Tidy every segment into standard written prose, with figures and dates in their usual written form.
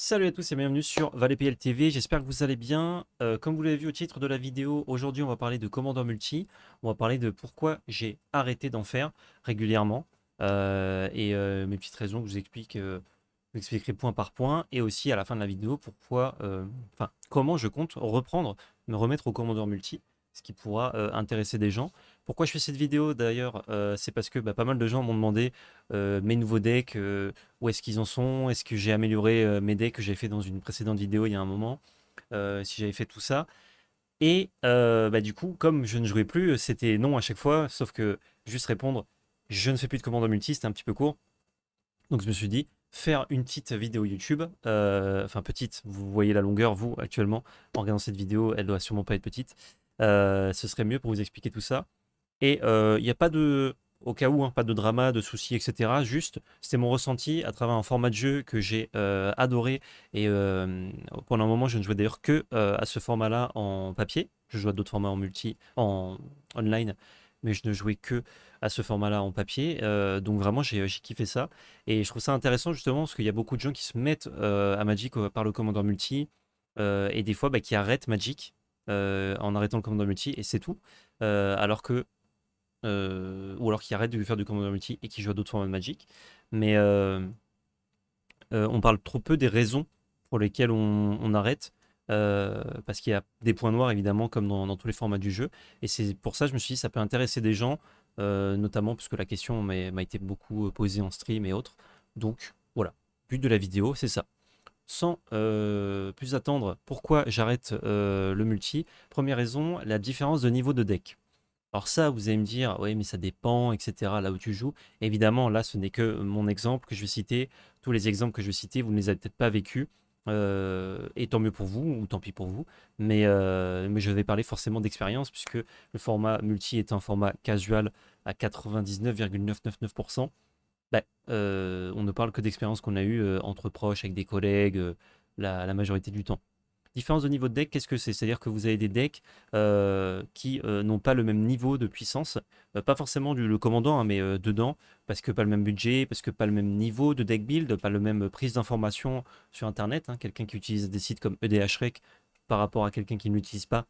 Salut à tous et bienvenue sur ValetPL TV, j'espère que vous allez bien. Comme vous l'avez vu au titre de la vidéo, aujourd'hui on va parler de Commander Multi, on va parler de pourquoi j'ai arrêté d'en faire régulièrement mes petites raisons que je vous expliquerai point par point et aussi à la fin de la vidéo comment je compte reprendre, me remettre au Commander Multi, ce qui pourra intéresser des gens. Pourquoi je fais cette vidéo d'ailleurs, c'est parce que pas mal de gens m'ont demandé mes nouveaux decks, où est-ce qu'ils en sont, est-ce que j'ai amélioré mes decks que j'ai fait dans une précédente vidéo il y a un moment, si j'avais fait tout ça. Du coup, comme je ne jouais plus, c'était non à chaque fois, sauf que juste répondre, je ne fais plus de commandes en multi, c'était un petit peu court. Donc je me suis dit, faire une petite vidéo YouTube, enfin petite, vous voyez la longueur, vous, actuellement, en regardant cette vidéo, elle doit sûrement pas être petite. Ce serait mieux pour vous expliquer tout ça. Et il n'y a pas de, au cas où, hein, pas de drama, de soucis, etc. Juste, c'était mon ressenti à travers un format de jeu que j'ai adoré. Et pendant un moment, je ne jouais d'ailleurs que à ce format-là en papier. Je jouais à d'autres formats en multi, en online, mais je ne jouais que à ce format-là en papier. Donc vraiment, j'ai kiffé ça. Et je trouve ça intéressant justement parce qu'il y a beaucoup de gens qui se mettent à Magic par le commandeur multi et des fois qui arrêtent Magic en arrêtant le commandeur multi et c'est tout. Alors que ou alors qui arrête de lui faire du Commander Multi et qui joue à d'autres formats de Magic. Mais on parle trop peu des raisons pour lesquelles on arrête. Parce qu'il y a des points noirs évidemment comme dans tous les formats du jeu et c'est pour ça que je me suis dit ça peut intéresser des gens notamment parce que la question m'a été beaucoup posée en stream et autres, donc voilà, but de la vidéo c'est ça. Sans plus attendre, pourquoi j'arrête le multi? Première raison, la différence de niveau de deck. Alors ça, vous allez me dire, oui, mais ça dépend, etc., là où tu joues. Évidemment, là, ce n'est que mon exemple que je vais citer. Tous les exemples que je vais citer, vous ne les avez peut-être pas vécus. Et tant mieux pour vous, ou tant pis pour vous. Mais je vais parler forcément d'expérience, puisque le format multi est un format casual à 99,999%. On ne parle que d'expérience qu'on a eue entre proches, avec des collègues, la majorité du temps. Différence de niveau de deck, qu'est-ce que c'est? C'est-à-dire que vous avez des decks qui n'ont pas le même niveau de puissance, pas forcément le commandant, hein, mais dedans, parce que pas le même budget, parce que pas le même niveau de deck build, pas le même prise d'information sur Internet, hein. Quelqu'un qui utilise des sites comme EDHREC par rapport à quelqu'un qui ne l'utilise pas,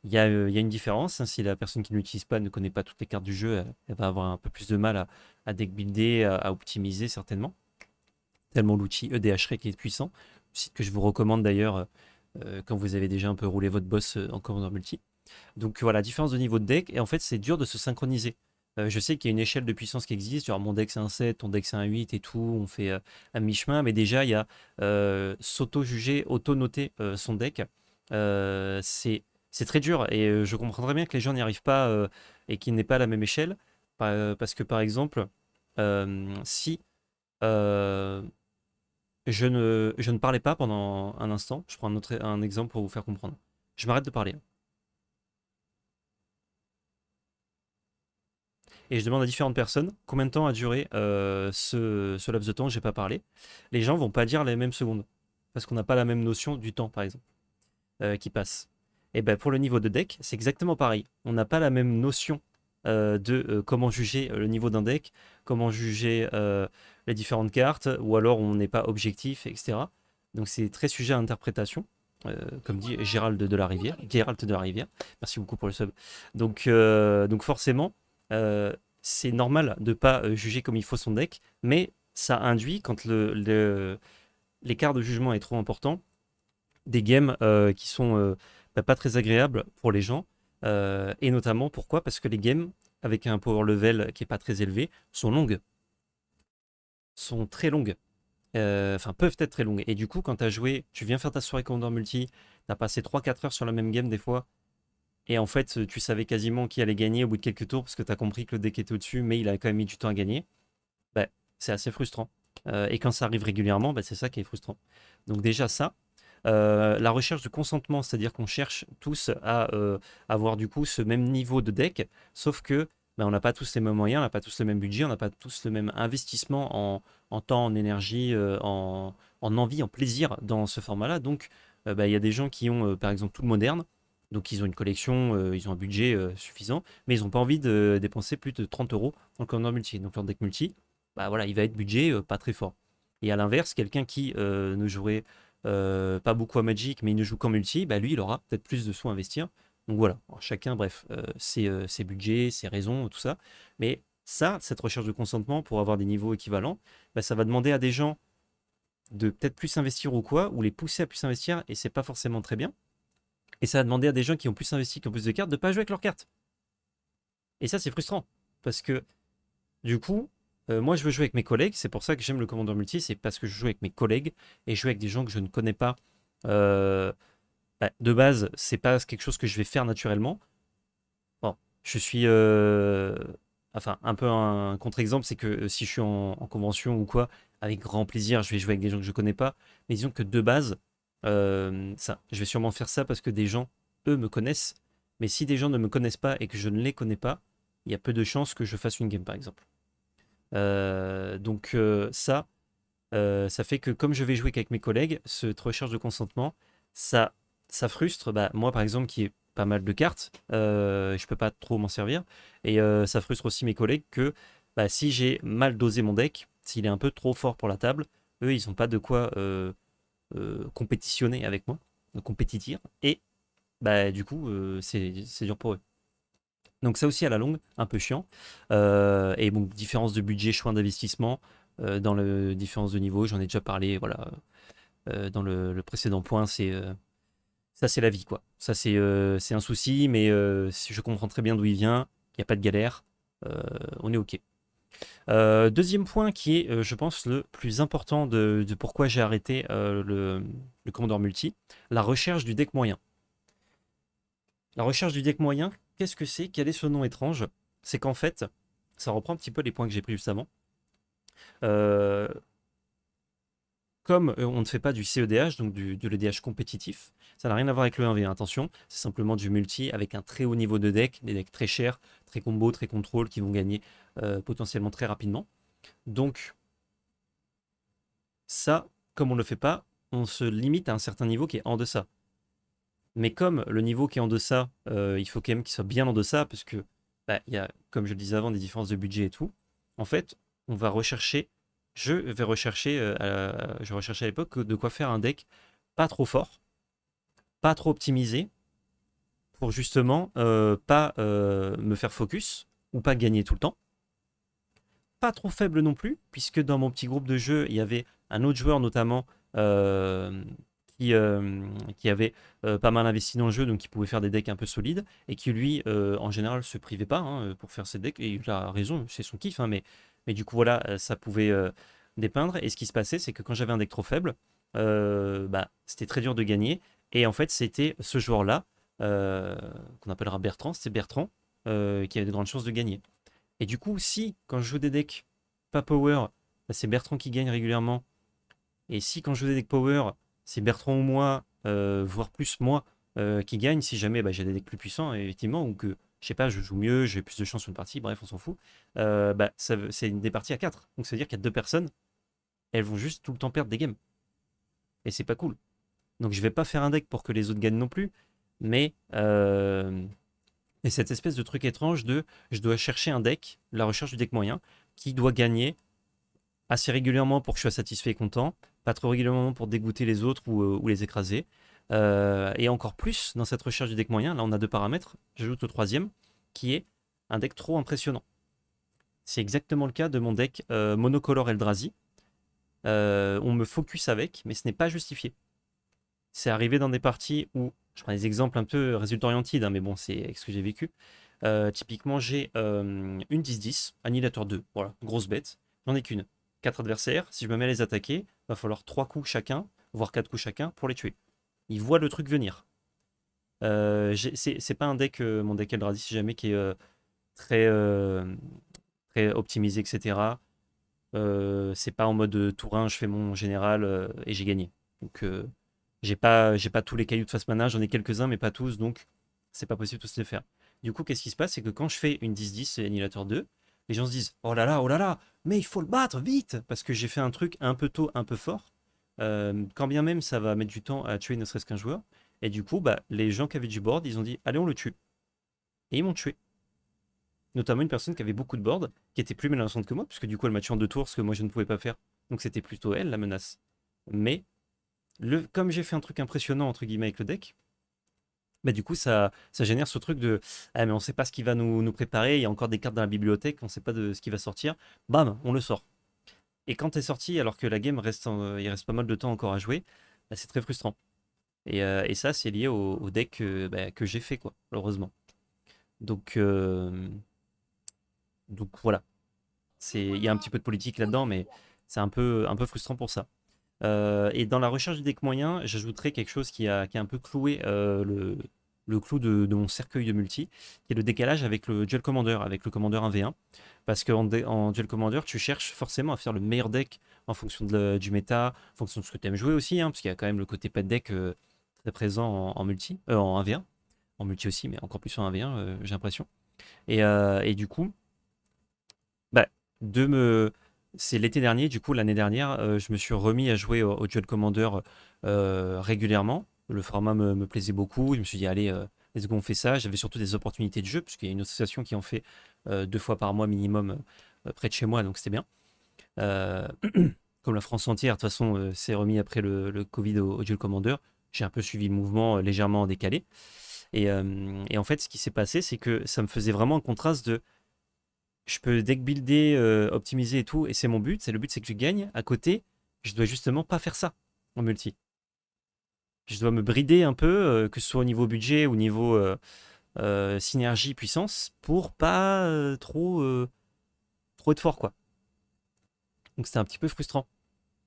il y a une différence, hein. Si la personne qui ne l'utilise pas ne connaît pas toutes les cartes du jeu, elle va avoir un peu plus de mal à deck builder, à optimiser certainement, tellement l'outil EDHREC est puissant. Site que je vous recommande d'ailleurs quand vous avez déjà un peu roulé votre boss en commandeur multi. Donc voilà, différence de niveau de deck, et en fait c'est dur de se synchroniser. Je sais qu'il y a une échelle de puissance qui existe, genre mon deck c'est un 7, ton deck c'est un 8 et tout, on fait un mi-chemin, mais déjà il y a s'auto-juger, auto-noter son deck. C'est très dur, et je comprendrais bien que les gens n'y arrivent pas et qu'ils n'aient pas la même échelle, parce que par exemple, si euh, je ne parlais pas pendant un instant. Je prends un exemple pour vous faire comprendre. Je m'arrête de parler et je demande à différentes personnes combien de temps a duré ce laps de temps où j'ai pas parlé. Les gens vont pas dire les mêmes secondes parce qu'on n'a pas la même notion du temps, par exemple, qui passe. Et ben pour le niveau de deck, c'est exactement pareil. On n'a pas la même notion de comment juger le niveau d'un deck, comment juger les différentes cartes, ou alors on n'est pas objectif, etc. Donc c'est très sujet à interprétation, comme dit Gérald de la Rivière. Gérald de la Rivière. Merci beaucoup pour le sub. Donc forcément, euh, c'est normal de ne pas juger comme il faut son deck, mais ça induit, quand l'écart de jugement est trop important, des games qui sont pas très agréables pour les gens. Et notamment, pourquoi? Parce que les games avec un power level qui est pas très élevé sont longues, sont très longues. Enfin, peuvent être très longues. Et du coup, quand tu as joué, tu viens faire ta soirée Commander Multi, tu as passé 3 4 heures sur la même game des fois, et en fait, tu savais quasiment qui allait gagner au bout de quelques tours parce que tu as compris que le deck était au-dessus, mais il a quand même mis du temps à gagner. Bah, c'est assez frustrant. Et quand ça arrive régulièrement, c'est ça qui est frustrant. Donc déjà ça, la recherche de consentement, c'est-à-dire qu'on cherche tous à avoir du coup ce même niveau de deck, sauf que on n'a pas tous les mêmes moyens, on n'a pas tous le même budget, on n'a pas tous le même investissement en temps, en énergie, en envie, en plaisir dans ce format-là. Donc il y a des gens qui ont par exemple tout le moderne, donc ils ont une collection, ils ont un budget suffisant, mais ils n'ont pas envie de dépenser plus de 30 euros dans le corner multi. Donc leur deck multi, voilà, il va être budget pas très fort. Et à l'inverse, quelqu'un qui ne jouerait pas beaucoup à Magic, mais il ne joue qu'en multi, bah lui, il aura peut-être plus de sous à investir. Donc voilà, alors chacun, bref, ses budgets, ses raisons, tout ça. Mais ça, cette recherche de consentement pour avoir des niveaux équivalents, bah, ça va demander à des gens de peut-être plus investir ou quoi, ou les pousser à plus investir, et c'est pas forcément très bien. Et ça va demander à des gens qui ont plus investi, qui ont plus de cartes, de pas jouer avec leurs cartes. Et ça, c'est frustrant. Parce que, du coup, moi, je veux jouer avec mes collègues. C'est pour ça que j'aime le commandeur multi. C'est parce que je joue avec mes collègues et je joue avec des gens que je ne connais pas. Euh, Bah, de base, c'est pas quelque chose que je vais faire naturellement. Bon, je suis. Enfin, un peu un contre-exemple, c'est que si je suis en convention ou quoi, avec grand plaisir, je vais jouer avec des gens que je connais pas. Mais disons que de base, ça, je vais sûrement faire ça parce que des gens, eux, me connaissent. Mais si des gens ne me connaissent pas et que je ne les connais pas, il y a peu de chances que je fasse une game, par exemple. Donc ça fait que comme je vais jouer qu'avec mes collègues, cette recherche de consentement, ça, ça frustre. Bah, moi, par exemple, qui ai pas mal de cartes, je peux pas trop m'en servir. Et ça frustre aussi mes collègues que bah, si j'ai mal dosé mon deck, s'il est un peu trop fort pour la table, eux, ils n'ont pas de quoi compétitionner avec moi, compétitir. Et bah, du coup, c'est dur pour eux. Donc ça aussi à la longue, un peu chiant. Et bon, différence de budget, choix d'investissement, dans le différence de niveau, j'en ai déjà parlé, voilà, dans le précédent point, ça c'est la vie, quoi. Ça c'est un souci, mais si je comprends très bien d'où il vient, il n'y a pas de galère, on est OK. Deuxième point qui est, je pense, le plus important de pourquoi j'ai arrêté le Commodore Multi, la recherche du deck moyen. La recherche du deck moyen, qu'est-ce que c'est? Quel est ce nom étrange? C'est qu'en fait, ça reprend un petit peu les points que j'ai pris juste avant. Euh, Comme on ne fait pas du CEDH, donc de l'EDH compétitif, ça n'a rien à voir avec le 1v1, attention, c'est simplement du multi avec un très haut niveau de deck, des decks très chers, très combo, très contrôle, qui vont gagner potentiellement très rapidement. Donc ça, comme on ne le fait pas, on se limite à un certain niveau qui est en deçà. Mais comme le niveau qui est en deçà, il faut quand même qu'il soit bien en deçà, parce que bah, il y a, comme je le disais avant, des différences de budget et tout. En fait, on va rechercher, je recherchais à l'époque de quoi faire un deck pas trop fort, pas trop optimisé, pour justement pas me faire focus ou pas gagner tout le temps. Pas trop faible non plus, puisque dans mon petit groupe de jeu, il y avait un autre joueur notamment euh, qui, euh, qui avait pas mal investi dans le jeu, donc qui pouvait faire des decks un peu solides, et qui lui, en général, se privait pas hein, pour faire ses decks, et il a raison, c'est son kiff, hein, mais du coup voilà, ça pouvait dépeindre, et ce qui se passait, c'est que quand j'avais un deck trop faible, bah, c'était très dur de gagner, et en fait, c'était ce joueur-là, euh, qu'on appellera Bertrand, c'était Bertrand, qui avait de grandes chances de gagner. Et du coup, si quand je joue des decks pas power, bah, c'est Bertrand qui gagne régulièrement, et si quand je joue des decks power, c'est Bertrand ou moi, voire plus moi, qui gagne, si jamais bah, j'ai des decks plus puissants, effectivement, ou que, je sais pas, je joue mieux, j'ai plus de chance sur une partie, bref, on s'en fout, bah, c'est des parties à 4. Donc ça veut dire qu'il y a deux personnes, elles vont juste tout le temps perdre des games. Et c'est pas cool. Donc je vais pas faire un deck pour que les autres gagnent non plus, mais et cette espèce de truc étrange de je dois chercher un deck, la recherche du deck moyen, qui doit gagner assez régulièrement pour que je sois satisfait et content, pas trop régulièrement pour dégoûter les autres ou les écraser. Et encore plus dans cette recherche du deck moyen, là on a deux paramètres, j'ajoute au troisième, qui est un deck trop impressionnant. C'est exactement le cas de mon deck monocolore Eldrazi. On me focus avec, mais ce n'est pas justifié. C'est arrivé dans des parties où, je prends des exemples un peu résultat oriented, hein, mais bon, c'est ce que j'ai vécu. Typiquement, j'ai une 10-10, Annihilateur 2, voilà, grosse bête. J'en ai qu'une. 4 adversaires, si je me mets à les attaquer, va falloir 3 coups chacun, voire 4 coups chacun pour les tuer. Ils voient le truc venir. C'est pas un deck, mon deck Eldrazi, si jamais, qui est très, très optimisé, etc. C'est pas en mode tour 1, je fais mon général et j'ai gagné. Donc, j'ai pas tous les cailloux de face mana, j'en ai quelques-uns, mais pas tous, donc c'est pas possible de tous les faire. Du coup, qu'est-ce qui se passe? C'est que quand je fais une 10-10 et Annihilateur 2, les gens se disent oh là là, mais il faut le battre vite! Parce que j'ai fait un truc un peu tôt, un peu fort. Quand bien même ça va mettre du temps à tuer ne serait-ce qu'un joueur. Et du coup, bah, les gens qui avaient du board, ils ont dit allez, on le tue. Et ils m'ont tué. Notamment une personne qui avait beaucoup de board, qui était plus menaçante que moi, puisque du coup elle m'a tué en 2 tours, ce que moi je ne pouvais pas faire. Donc c'était plutôt elle la menace. Mais Comme j'ai fait un truc impressionnant entre guillemets avec le deck, bah du coup ça génère ce truc de ah mais on sait pas ce qui va nous préparer, il y a encore des cartes dans la bibliothèque, on sait pas de ce qui va sortir, bam, on le sort. Et quand t'es sorti alors que la game il reste pas mal de temps encore à jouer, bah, c'est très frustrant. Et ça c'est lié au deck bah, que j'ai fait quoi, malheureusement. Donc donc voilà, il y a un petit peu de politique là-dedans, mais c'est un peu frustrant pour ça. Et dans la recherche du deck moyen, j'ajouterais quelque chose qui a un peu cloué le clou de mon cercueil de multi, qui est le décalage avec le Duel Commander, avec le Commander 1v1. Parce qu'en Duel Commander, tu cherches forcément à faire le meilleur deck en fonction du méta, en fonction de ce que tu aimes jouer aussi, hein, parce qu'il y a quand même le côté pet deck très présent en multi, en 1v1. En multi aussi, mais encore plus en 1v1, j'ai l'impression. Et du coup, bah, de me... c'est l'été dernier, du coup, l'année dernière, je me suis remis à jouer au Duel Commander régulièrement. Le format me plaisait beaucoup. Je me suis dit, allez, let's go, on fait ça. J'avais surtout des opportunités de jeu, puisqu'il y a une association qui en fait 2 fois par mois minimum près de chez moi, donc c'était bien. Euh, Comme la France entière, de toute façon, s'est remis après le Covid au Duel Commander. J'ai un peu suivi le mouvement légèrement décalé. Et en fait, ce qui s'est passé, c'est que ça me faisait vraiment un contraste de je peux deck builder, optimiser et tout, et c'est mon but. Le but, c'est que je gagne. À côté, je dois justement pas faire ça en multi. Je dois me brider un peu, que ce soit au niveau budget ou au niveau synergie, puissance, pour pas trop être fort, quoi. Donc c'était un petit peu frustrant.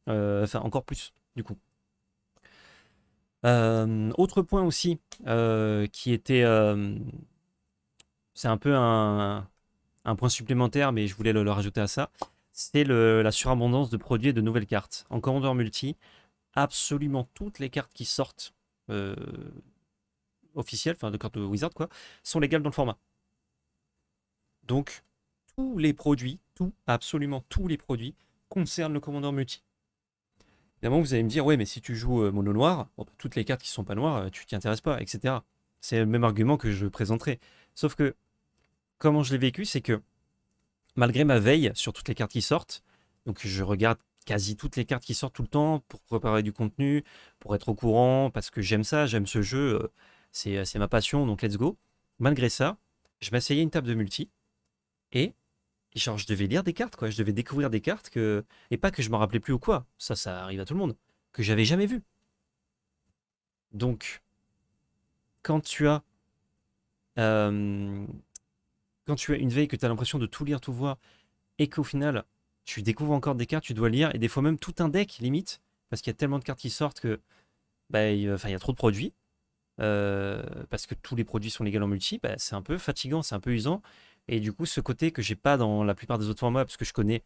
Enfin, encore plus, du coup. Autre point aussi, qui était... c'est un peu un point supplémentaire, mais je voulais le rajouter à ça, c'est la surabondance de produits et de nouvelles cartes. En Commander Multi, absolument toutes les cartes qui sortent euh, officielles, enfin de cartes de Wizard, quoi, sont légales dans le format. Donc, tous les produits, absolument tous les produits, concernent le Commander Multi. Évidemment, vous allez me dire, ouais, mais si tu joues mono noir, bon, bah, toutes les cartes qui ne sont pas noires, tu t'y intéresses pas, etc. C'est le même argument que je présenterai. Sauf que, comment je l'ai vécu, c'est que malgré ma veille sur toutes les cartes qui sortent, donc je regarde quasi toutes les cartes qui sortent tout le temps pour préparer du contenu, pour être au courant, parce que j'aime ça, j'aime ce jeu, c'est ma passion, donc let's go. Malgré ça, je m'asseyais à une table de multi et genre je devais lire des cartes, quoi. Je devais découvrir des cartes et pas que je m'en rappelais plus ou quoi. Ça arrive à tout le monde, que j'avais jamais vu. Donc quand tu as euh, quand tu as une veille que tu as l'impression de tout lire, tout voir et qu'au final, tu découvres encore des cartes, tu dois lire, et des fois même tout un deck, limite, parce qu'il y a tellement de cartes qui sortent que bah, enfin, il y a trop de produits, parce que tous les produits sont légaux en multi, bah, c'est un peu fatigant, c'est un peu usant, et du coup, ce côté que j'ai pas dans la plupart des autres formats, parce que je connais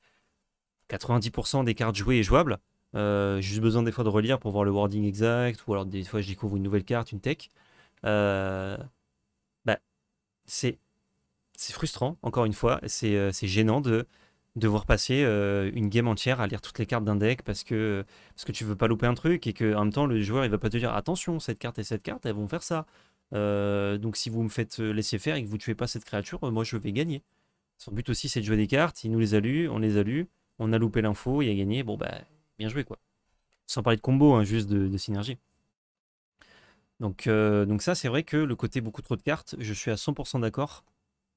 90% des cartes jouées et jouables, j'ai juste besoin des fois de relire pour voir le wording exact, ou alors des fois je découvre une nouvelle carte, une tech, euh, bah, c'est c'est frustrant, encore une fois. C'est gênant de devoir passer une game entière à lire toutes les cartes d'un deck parce que tu veux pas louper un truc et que en même temps le joueur il va pas te dire attention, cette carte et cette carte elles vont faire ça. Donc si vous me faites laisser faire et que vous tuez pas cette créature, moi je vais gagner. Son but aussi c'est de jouer des cartes, il nous les a lues, on les a lues, on a loupé l'info, il a gagné, bon bah bien joué quoi. Sans parler de combo, hein, juste de synergie. Donc ça c'est vrai que le côté beaucoup trop de cartes, je suis à 100% d'accord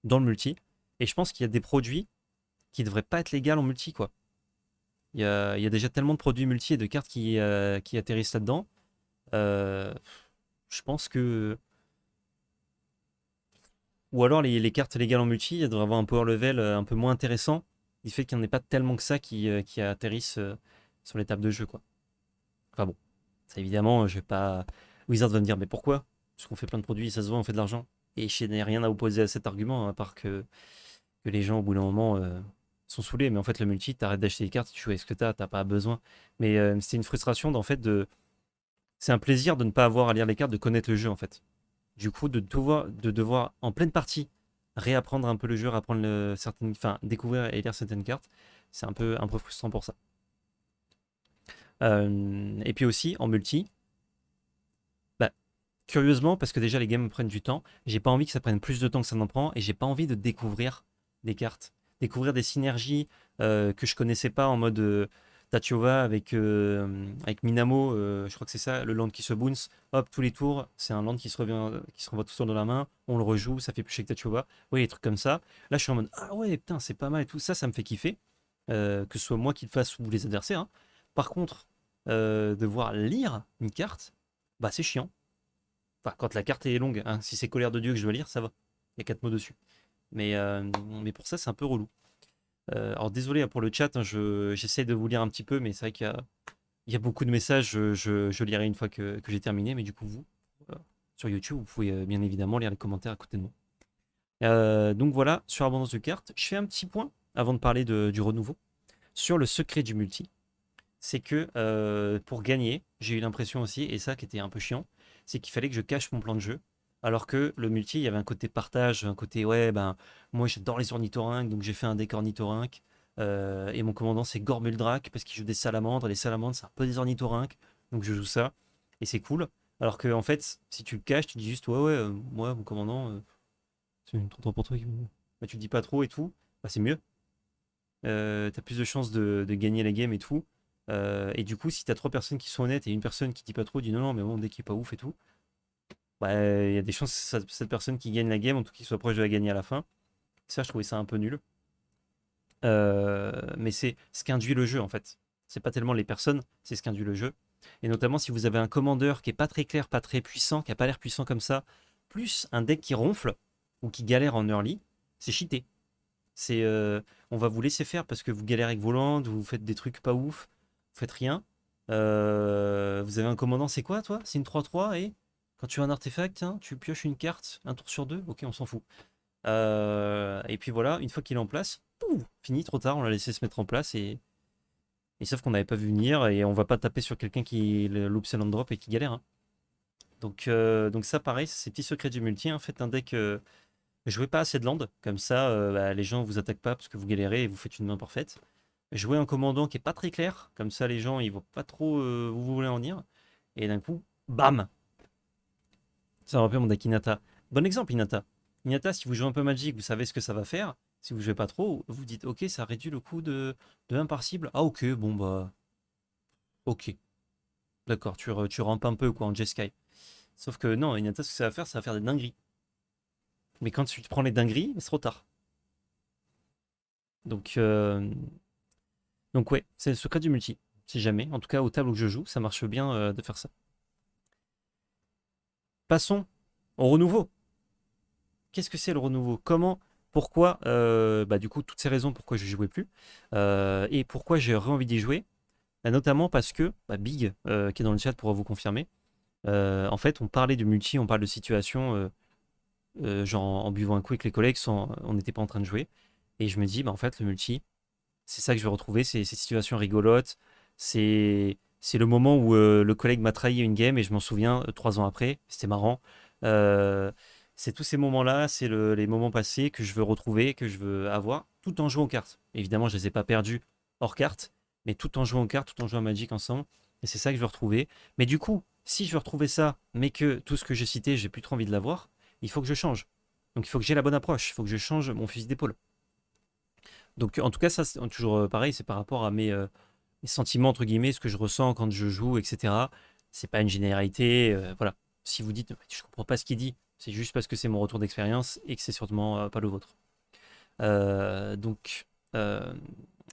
dans le multi. Et je pense qu'il y a des produits qui devraient pas être légaux en multi, quoi. Il y a déjà tellement de produits multi et de cartes qui atterrissent là-dedans. Euh, je pense que. Ou alors les cartes légales en multi, elles devraient avoir un power level un peu moins intéressant. Du fait qu'il n'y en ait pas tellement que ça qui atterrissent sur les tables de jeu, quoi. Enfin bon, ça évidemment, je vais pas. Wizard va me dire, mais pourquoi? Parce qu'on fait plein de produits, ça se voit, on fait de l'argent. Et je n'ai rien à opposer à cet argument, hein, à part que les gens, au bout d'un moment, sont saoulés. Mais en fait, le multi, t'arrêtes d'acheter des cartes, tu joues avec ce que t'as pas besoin. Mais c'est une frustration, en fait, de. C'est un plaisir de ne pas avoir à lire les cartes, de connaître le jeu, en fait. Du coup, de devoir en pleine partie, réapprendre un peu le jeu, apprendre enfin, découvrir et lire certaines cartes, c'est un peu frustrant pour ça. Et puis aussi, en multi, bah, curieusement, parce que déjà les games prennent du temps, j'ai pas envie que ça prenne plus de temps que ça n'en prend, et j'ai pas envie de découvrir des cartes, découvrir des synergies que je connaissais pas en mode Tachova avec Minamo, je crois que c'est ça, le land qui se bounce, hop, tous les tours, c'est un land qui se renvoie tout seul dans la main, on le rejoue, ça fait plus cher que Tachova. Oui, des trucs comme ça. Là, je suis en mode, ah ouais, putain, c'est pas mal et tout. Ça me fait kiffer, que ce soit moi qui le fasse ou les adversaires, hein. Par contre, devoir lire une carte, bah c'est chiant. Enfin, quand la carte est longue, hein, si c'est Colère de Dieu que je dois lire, ça va. Il y a 4 mots dessus. Mais, euh, mais pour ça, c'est un peu relou. Alors désolé, hein, pour le chat, hein, j'essaie de vous lire un petit peu, mais c'est vrai qu'il y a beaucoup de messages, je lirai une fois que j'ai terminé, mais du coup vous, euh, sur YouTube, vous pouvez bien évidemment lire les commentaires à côté de moi. Donc voilà, sur abondance de cartes, je fais un petit point avant de parler du renouveau, sur le secret du multi. C'est que pour gagner, j'ai eu l'impression aussi, et ça qui était un peu chiant, c'est qu'il fallait que je cache mon plan de jeu. Alors que le multi, il y avait un côté partage, un côté ouais, ben moi j'adore les ornithorynques, donc j'ai fait un deck ornithorynque. Et mon commandant c'est Gormuldrak parce qu'il joue des salamandres. Et les salamandres c'est un peu des ornithorynques, donc je joue ça et c'est cool. Alors que en fait, si tu le caches, tu dis juste ouais, ouais, moi mon commandant, c'est trop tôt pour toi. Bah, tu le dis pas trop et tout, bah, c'est mieux. T'as plus de chances de gagner la game et tout. Et du coup, si t'as trois personnes qui sont honnêtes et une personne qui dit pas trop, dit non, non, mais mon deck est pas ouf et tout, bah, il y a des chances que cette personne qui gagne la game, en tout cas, qui soit proche de la gagner à la fin. Ça, je trouvais ça un peu nul. Mais c'est ce qu'induit le jeu, en fait. C'est pas tellement les personnes, c'est ce qu'induit le jeu. Et notamment, si vous avez un commandeur qui est pas très clair, pas très puissant, qui a pas l'air puissant comme ça, plus un deck qui ronfle ou qui galère en early, c'est cheaté. C'est, on va vous laisser faire parce que vous galérez avec vos landes, vous faites des trucs pas ouf, vous faites rien. Vous avez un commandant, c'est quoi toi? C'est une 3-3 et quand tu as un artefact, hein, tu pioches une carte, un tour sur deux, ok, on s'en fout. Et puis voilà, une fois qu'il est en place, pouf, fini, trop tard, on l'a laissé se mettre en place et sauf qu'on n'avait pas vu venir et on va pas taper sur quelqu'un qui loupe ses land drop et qui galère, hein. Donc ça, pareil, c'est ces petits secrets du multi, hein. Faites un deck. Jouez pas assez de land, comme ça bah, les gens vous attaquent pas parce que vous galérez et vous faites une main parfaite. Jouez un commandant qui est pas très clair, comme ça les gens ils vont pas trop où vous voulez en venir. Et d'un coup, bam! Ça me rappelle mon deck Inata. Bon exemple Inata. Inata, si vous jouez un peu Magic, vous savez ce que ça va faire. Si vous jouez pas trop, vous dites ok, ça réduit le coût de 1 par cible. Ah ok, bon bah. Ok. D'accord, tu rampes un peu quoi en Jeskai. Sauf que non, Inata, ce que ça va faire des dingueries. Mais quand tu te prends les dingueries, c'est trop tard. Donc, euh, Donc ouais, c'est le secret du multi. Si jamais, en tout cas au tableau que je joue, ça marche bien de faire ça. Passons au renouveau. Qu'est-ce que c'est le renouveau? Comment? Pourquoi? Bah, du coup, toutes ces raisons pourquoi je ne jouais plus. Et pourquoi j'ai envie d'y jouer. Notamment parce que bah, Big, qui est dans le chat, pourra vous confirmer. En fait, on parlait de multi, on parle de situation, genre en buvant un coup avec les collègues, on n'était pas en train de jouer. Et je me dis, bah, en fait, le multi, c'est ça que je vais retrouver, c'est ces situations rigolotes. C'est le moment où le collègue m'a trahi une game et je m'en souviens 3 ans après. C'était marrant. Euh, c'est tous ces moments-là, c'est les moments passés que je veux retrouver, que je veux avoir, tout en jouant aux cartes. Évidemment, je ne les ai pas perdus hors carte, mais tout en jouant aux cartes, tout en jouant à Magic ensemble. Et c'est ça que je veux retrouver. Mais du coup, si je veux retrouver ça, mais que tout ce que j'ai cité, j'ai plus trop envie de l'avoir, il faut que je change. Donc il faut que j'ai la bonne approche, il faut que je change mon fusil d'épaule. Donc en tout cas, ça c'est toujours pareil, c'est par rapport à mes sentiments, entre guillemets, ce que je ressens quand je joue, etc. C'est pas une généralité, voilà. Si vous dites, je comprends pas ce qu'il dit, c'est juste parce que c'est mon retour d'expérience et que c'est sûrement pas le vôtre. Euh, donc, euh,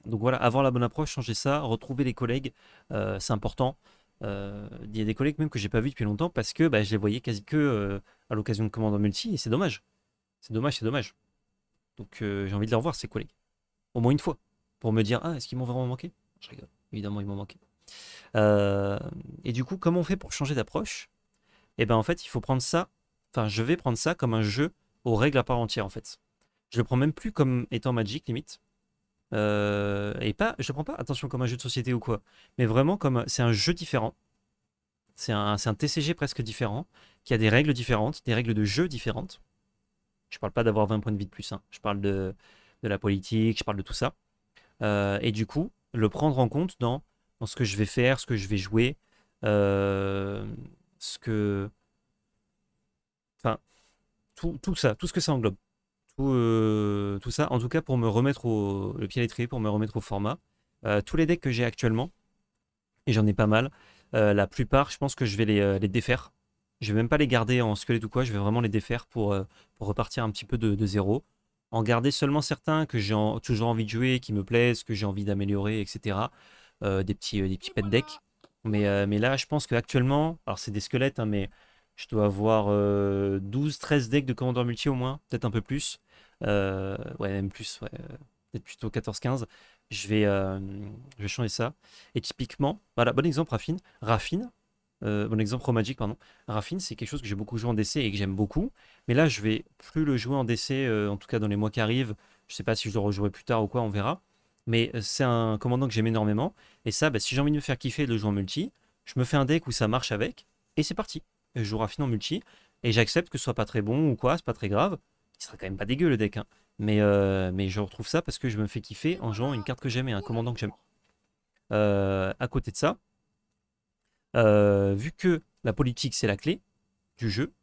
donc voilà, avoir la bonne approche, changer ça, retrouver les collègues, c'est important. Il y a des collègues même que j'ai pas vus depuis longtemps parce que bah, je les voyais quasi que à l'occasion de commandes en multi et c'est dommage. C'est dommage, c'est dommage. Donc j'ai envie de les revoir, ces collègues. Au moins une fois. Pour me dire, ah, est-ce qu'ils m'ont vraiment manqué? Je rigole. Évidemment, ils m'ont manqué. Euh, et du coup, comment on fait pour changer d'approche? Eh ben en fait, il faut prendre ça, enfin, je vais prendre ça comme un jeu aux règles à part entière, en fait. Je le prends même plus comme étant Magic, limite. Et pas, je le prends pas, attention, comme un jeu de société ou quoi, mais vraiment comme, c'est un jeu différent. C'est un TCG presque différent, qui a des règles différentes, des règles de jeu différentes. Je parle pas d'avoir 20 points de vie de plus, hein. Je parle de la politique, je parle de tout ça. Et du coup, le prendre en compte dans ce que je vais faire, ce que je vais jouer, euh, ce que. Enfin, tout ça, tout ce que ça englobe. Tout ça, en tout cas, pour me remettre le pied à l'étrier, pour me remettre au format. Tous les decks que j'ai actuellement, et j'en ai pas mal, la plupart, je pense que je vais les défaire. Je vais même pas les garder en squelette ou quoi, je vais vraiment les défaire pour repartir un petit peu de zéro. En garder seulement certains que j'ai toujours envie de jouer, qui me plaisent, que j'ai envie d'améliorer, etc. Des petits pet decks. Mais là, je pense qu'actuellement, alors c'est des squelettes, hein, mais je dois avoir 12-13 decks de commandeur multi au moins, peut-être un peu plus. Ouais, même plus, ouais, peut-être plutôt 14-15. Je vais changer ça. Et typiquement, voilà, bon exemple, Raffine, bon exemple, Romagic, pardon. Raffine, c'est quelque chose que j'ai beaucoup joué en DC et que j'aime beaucoup. Mais là, je vais plus le jouer en DC, en tout cas dans les mois qui arrivent. Je sais pas si je le rejouerai plus tard ou quoi, on verra. Mais c'est un commandant que j'aime énormément. Et ça, bah, si j'ai envie de me faire kiffer et de le jouer en multi, je me fais un deck où ça marche avec. Et c'est parti. Je joue Raffine en multi. Et j'accepte que ce soit pas très bon ou quoi, c'est pas très grave. Il sera quand même pas dégueu le deck, hein. Mais je retrouve ça parce que je me fais kiffer en jouant une carte que j'aime et un commandant que j'aime. À côté de ça, vu que la politique c'est la clé du jeu,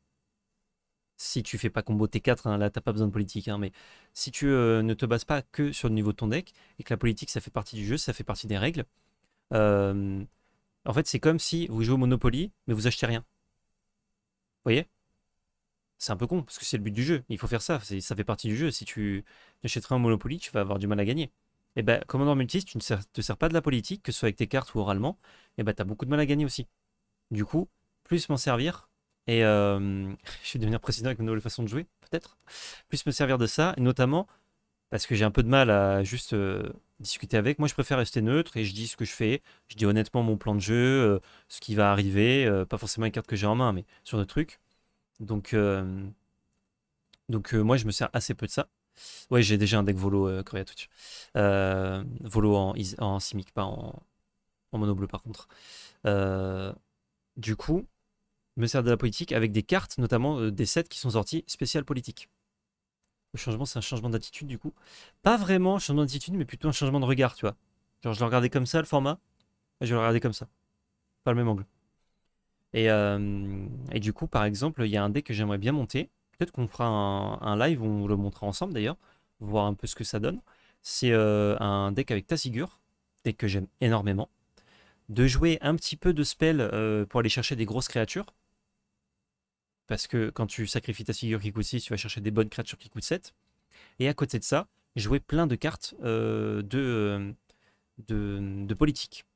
si tu fais pas combo T4, hein, là t'as pas besoin de politique, hein, mais si tu ne te bases pas que sur le niveau de ton deck et que la politique ça fait partie du jeu, ça fait partie des règles, euh, en fait c'est comme si vous jouez au Monopoly mais vous achetez rien. Vous voyez? C'est un peu con parce que c'est le but du jeu. Il faut faire ça, ça fait partie du jeu. Si tu n'achètes rien au Monopoly, tu vas avoir du mal à gagner. Et ben, commandant multi, si tu ne te sers pas de la politique, que ce soit avec tes cartes ou oralement, et ben t'as beaucoup de mal à gagner aussi. Du coup, plus m'en servir, et je vais devenir président avec une nouvelle façon de jouer, peut-être. Plus me servir de ça, et notamment parce que j'ai un peu de mal à juste discuter avec. Moi, je préfère rester neutre et je dis ce que je fais. Je dis honnêtement mon plan de jeu, ce qui va arriver, pas forcément les cartes que j'ai en main, mais sur le truc. Donc, moi, je me sers assez peu de ça. Ouais, j'ai déjà un deck Volo Korea Twitch. Volo en Simic, pas en mono bleu par contre. Euh, du coup, me sert de la politique avec des cartes, notamment des sets qui sont sortis spécial politique. Le changement, c'est un changement d'attitude du coup. Pas vraiment un changement d'attitude, mais plutôt un changement de regard, tu vois. Genre, je le regardais comme ça, le format, et je vais le regarder comme ça. Pas le même angle. Et du coup, par exemple, il y a un deck que j'aimerais bien monter. Peut-être qu'on fera un live où on le montrera ensemble d'ailleurs, voir un peu ce que ça donne. C'est un deck avec Tasigur, deck que j'aime énormément. De jouer un petit peu de spell pour aller chercher des grosses créatures. Parce que quand tu sacrifies Tasigur qui coûte 6, tu vas chercher des bonnes créatures qui coûtent 7. Et à côté de ça, jouer plein de cartes de politique.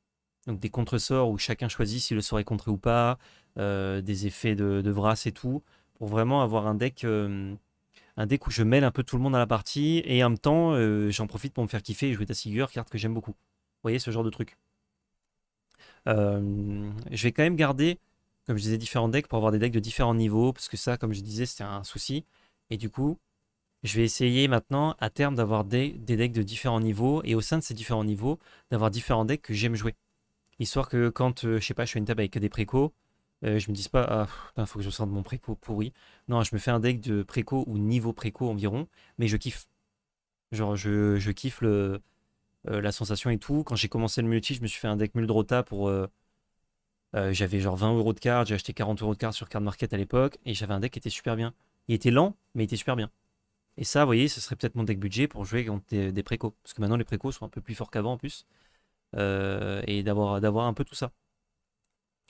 Donc des contre-sorts où chacun choisit si le sort est contré ou pas, des effets de Vras et tout, pour vraiment avoir un deck où je mêle un peu tout le monde à la partie, et en même temps, j'en profite pour me faire kiffer et jouer Tasigur, carte que j'aime beaucoup. Vous voyez ce genre de truc. Je vais quand même garder, comme je disais, différents decks pour avoir des decks de différents niveaux, parce que ça, comme je disais, c'était un souci. Et du coup, je vais essayer maintenant, à terme, d'avoir des decks de différents niveaux, et au sein de ces différents niveaux, d'avoir différents decks que j'aime jouer. Histoire que quand, je sais pas, je fais une table avec que des précos, je me dise pas, ah, putain, faut que je sorte mon préco pourri. Non, je me fais un deck de préco ou niveau préco environ, mais je kiffe. Genre, je kiffe la sensation et tout. Quand j'ai commencé le multi, je me suis fait un deck Muldrota pour. J'avais genre 20 euros de cartes, j'ai acheté 40 euros de cartes sur Card Market à l'époque, et j'avais un deck qui était super bien. Il était lent, mais il était super bien. Et ça, vous voyez, ce serait peut-être mon deck budget pour jouer contre des précos. Parce que maintenant, les précos sont un peu plus forts qu'avant en plus. Et d'avoir un peu tout ça.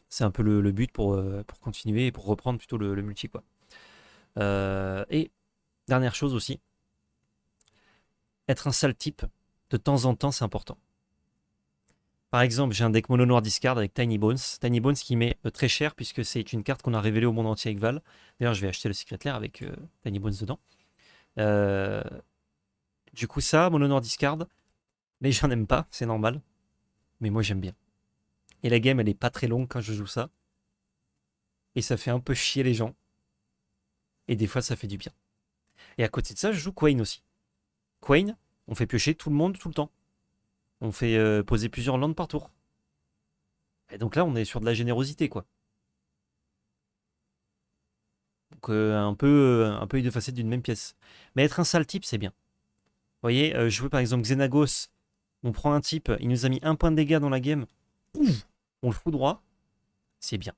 C'est un peu le but pour continuer et pour reprendre plutôt le multi, quoi. Et dernière chose aussi, être un sale type, de temps en temps, c'est important. Par exemple, j'ai un deck mono noir discard avec Tiny Bones. Tiny Bones qui met très cher puisque c'est une carte qu'on a révélée au monde entier avec Val. D'ailleurs, je vais acheter le Secret Lair avec Tiny Bones dedans. Euh, du coup, ça, mono noir discard, les gens n'aiment pas, c'est normal. Mais moi, j'aime bien. Et la game, elle est pas très longue quand je joue ça. Et ça fait un peu chier les gens. Et des fois, ça fait du bien. Et à côté de ça, je joue Queen aussi. Queen, on fait piocher tout le monde tout le temps. On fait poser plusieurs landes par tour. Et donc là, on est sur de la générosité, quoi. Donc un peu les deux facettes d'une même pièce. Mais être un sale type, c'est bien. Vous voyez, jouer par exemple Xenagos, on prend un type, il nous a mis un point de dégâts dans la game, ouf, on le fout droit, c'est bien.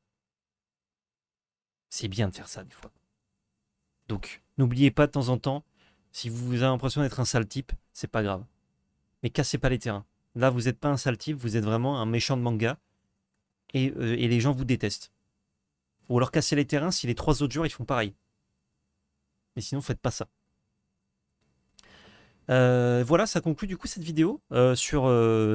C'est bien de faire ça des fois. Donc, n'oubliez pas de temps en temps, si vous avez l'impression d'être un sale type, c'est pas grave. Mais cassez pas les terrains. Là, vous n'êtes pas un sale type, vous êtes vraiment un méchant de manga et les gens vous détestent. Ou alors casser les terrains si les 3 autres joueurs ils font pareil. Mais sinon, faites pas ça. Voilà, ça conclut du coup cette vidéo sur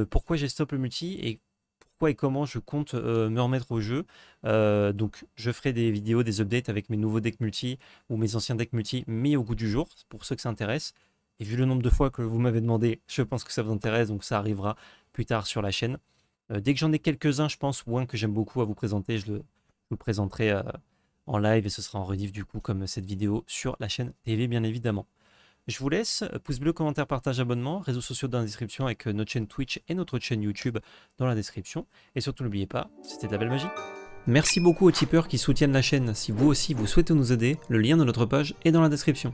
pourquoi j'ai stop le multi et pourquoi et comment je compte me remettre au jeu. Donc je ferai des vidéos, des updates avec mes nouveaux decks multi ou mes anciens decks multi mis au goût du jour, pour ceux que ça intéresse. Et vu le nombre de fois que vous m'avez demandé, je pense que ça vous intéresse, donc ça arrivera plus tard sur la chaîne. Dès que j'en ai quelques-uns, je pense, ou un que j'aime beaucoup à vous présenter, je vous présenterai en live et ce sera en rediff du coup comme cette vidéo sur la chaîne TV bien évidemment. Je vous laisse, pouce bleu, commentaire, partage, abonnement, réseaux sociaux dans la description avec notre chaîne Twitch et notre chaîne YouTube dans la description. Et surtout n'oubliez pas, c'était de la belle magie. Merci beaucoup aux tipeurs qui soutiennent la chaîne. Si vous aussi vous souhaitez nous aider, le lien de notre page est dans la description.